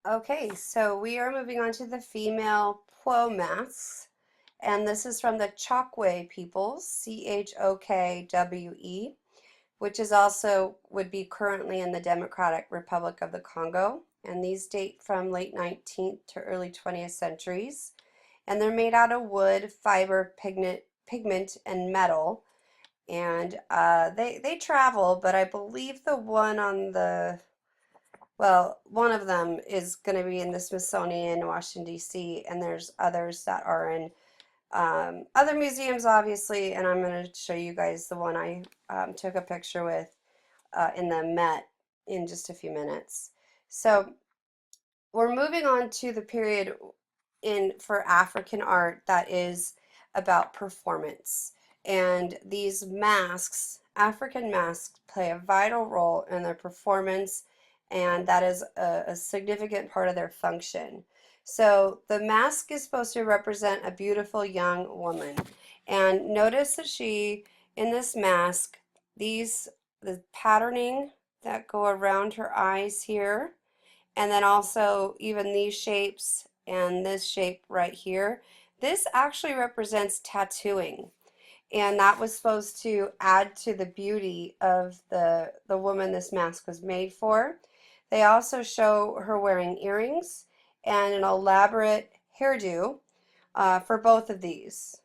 Okay, so we are moving on to the female Pwo masks, and this is from the Chokwe peoples, Chokwe, which is also would be currently in the Democratic Republic of the Congo, and these date from late 19th to early 20th centuries, and they're made out of wood, fiber, pigment, and metal, and they travel, but I believe the one on the well, one of them is going to be in the Smithsonian in Washington, D.C., and there's others that are in other museums, obviously, and I'm going to show you guys the one I took a picture with in the Met in just a few minutes. So we're moving on to the period in for African art that is about performance. And these masks, African masks, play a vital role in their performance, and that is a significant part of their function. So the mask is supposed to represent a beautiful young woman. And notice that in this mask, the patterning that go around her eyes here, and then also even these shapes and this shape right here. This actually represents tattooing, and that was supposed to add to the beauty of the woman this mask was made for. They also show her wearing earrings and an elaborate hairdo for both of these.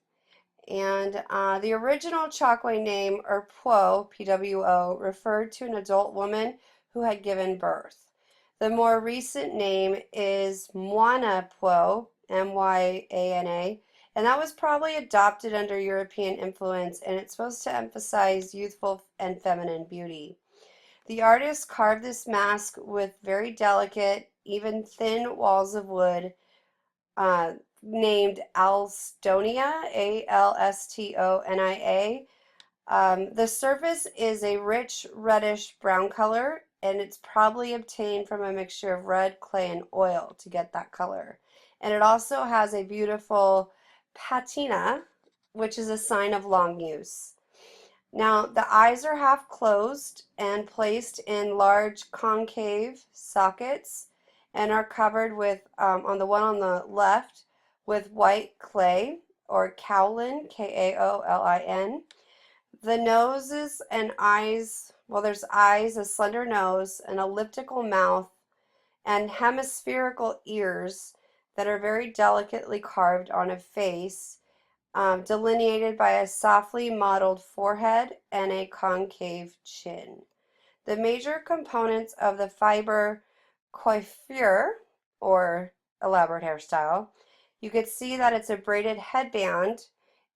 And the original Chokwe name, or Pwo, Pwo, referred to an adult woman who had given birth. The more recent name is Mwana Pwo, Myana, and that was probably adopted under European influence, and it's supposed to emphasize youthful and feminine beauty. The artist carved this mask with very delicate, even thin walls of wood, uh, named Alstonia, Alstonia. The surface is a rich reddish brown color, and it's probably obtained from a mixture of red clay and oil to get that color. And it also has a beautiful patina, which is a sign of long use. Now, the eyes are half closed and placed in large concave sockets and are covered with, on the one on the left, with white clay or kaolin, Kaolin. The noses and eyes, well, there's eyes, a slender nose, an elliptical mouth, and hemispherical ears that are very delicately carved on a face, delineated by a softly modeled forehead and a concave chin. The major components of the fiber coiffure, or elaborate hairstyle, you could see that it's a braided headband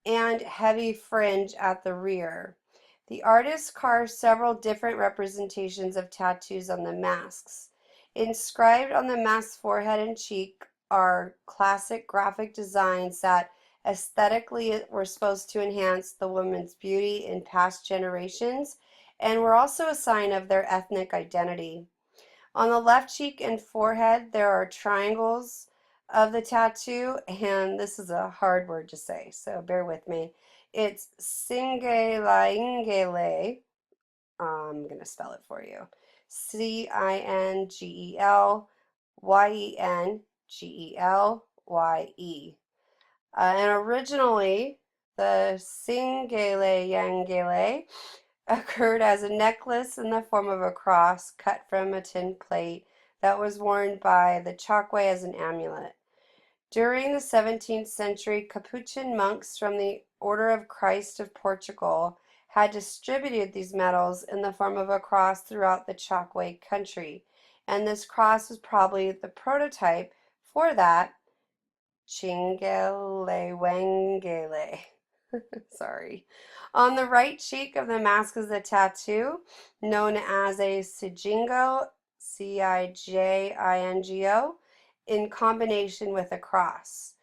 and heavy fringe at the rear. The artist carved several different representations of tattoos on the masks. Inscribed on the mask's forehead and cheek are classic graphic designs that aesthetically were supposed to enhance the woman's beauty in past generations and were also a sign of their ethnic identity. On the left cheek and forehead, there are triangles of the tattoo, and this is a hard word to say, so bear with me. It's Singelaingele. I'm going to spell it for you. Cingelyengelye. And originally, the Singele Yangele occurred as a necklace in the form of a cross cut from a tin plate that was worn by the Chokwe as an amulet. During the 17th century, Capuchin monks from the Order of Christ of Portugal had distributed these medals in the form of a cross throughout the Chokwe country, and this cross was probably the prototype for that Chingelewengele. Sorry. On the right cheek of the mask is a tattoo known as a Sijingo,Cijingo, in combination with a cross.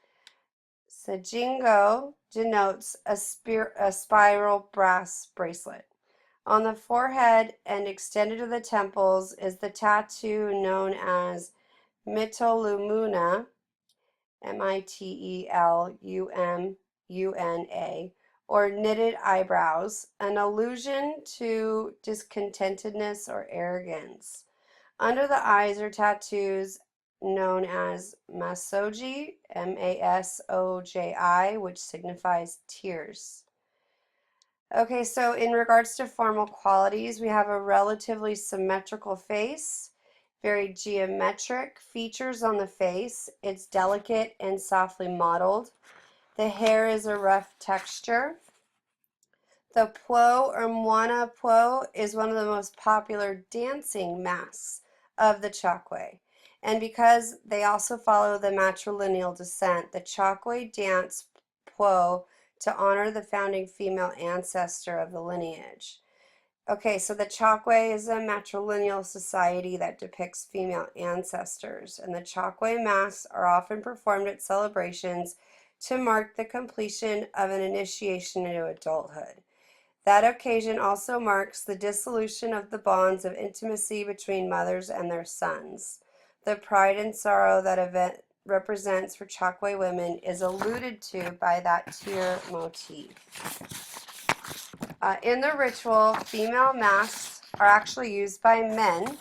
Sijingo denotes a spiral brass bracelet. On the forehead and extended to the temples is the tattoo known as Mitolumuna, Mitelumuna, or knitted eyebrows, an allusion to discontentedness or arrogance. Under the eyes are tattoos known as masoji, Masoji, which signifies tears. Okay, so in regards to formal qualities, we have a relatively symmetrical face, very geometric features on the face. It's delicate and softly modeled. The hair is a rough texture. The Pwo or Mwana Pwo is one of the most popular dancing masks of the Chokwe. And because they also follow the matrilineal descent, the Chokwe dance Pwo to honor the founding female ancestor of the lineage. Okay, so the Chokwe is a matrilineal society that depicts female ancestors, and the Chokwe masks are often performed at celebrations to mark the completion of an initiation into adulthood. That occasion also marks the dissolution of the bonds of intimacy between mothers and their sons. The pride and sorrow that event represents for Chokwe women is alluded to by that tear motif. In the ritual, female masks are actually used by men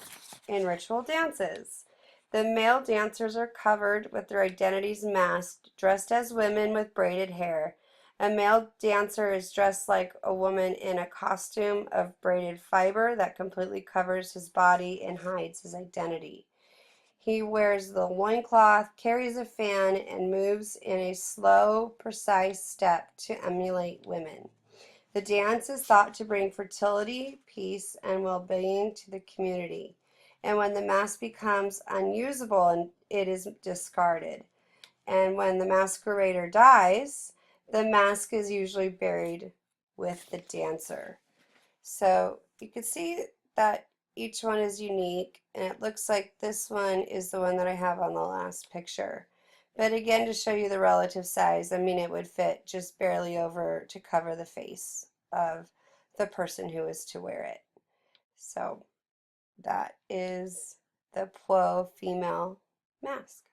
in ritual dances. The male dancers are covered with their identities masked, dressed as women with braided hair. A male dancer is dressed like a woman in a costume of braided fiber that completely covers his body and hides his identity. He wears the loincloth, carries a fan, and moves in a slow, precise step to emulate women. The dance is thought to bring fertility, peace, and well-being to the community. And when the mask becomes unusable, it is discarded. And when the masquerader dies, the mask is usually buried with the dancer. So you can see that each one is unique, and it looks like this one is the one that I have on the last picture. But again, to show you the relative size, I mean, it would fit just barely over to cover the face of the person who is to wear it. So that is the Pwo female mask.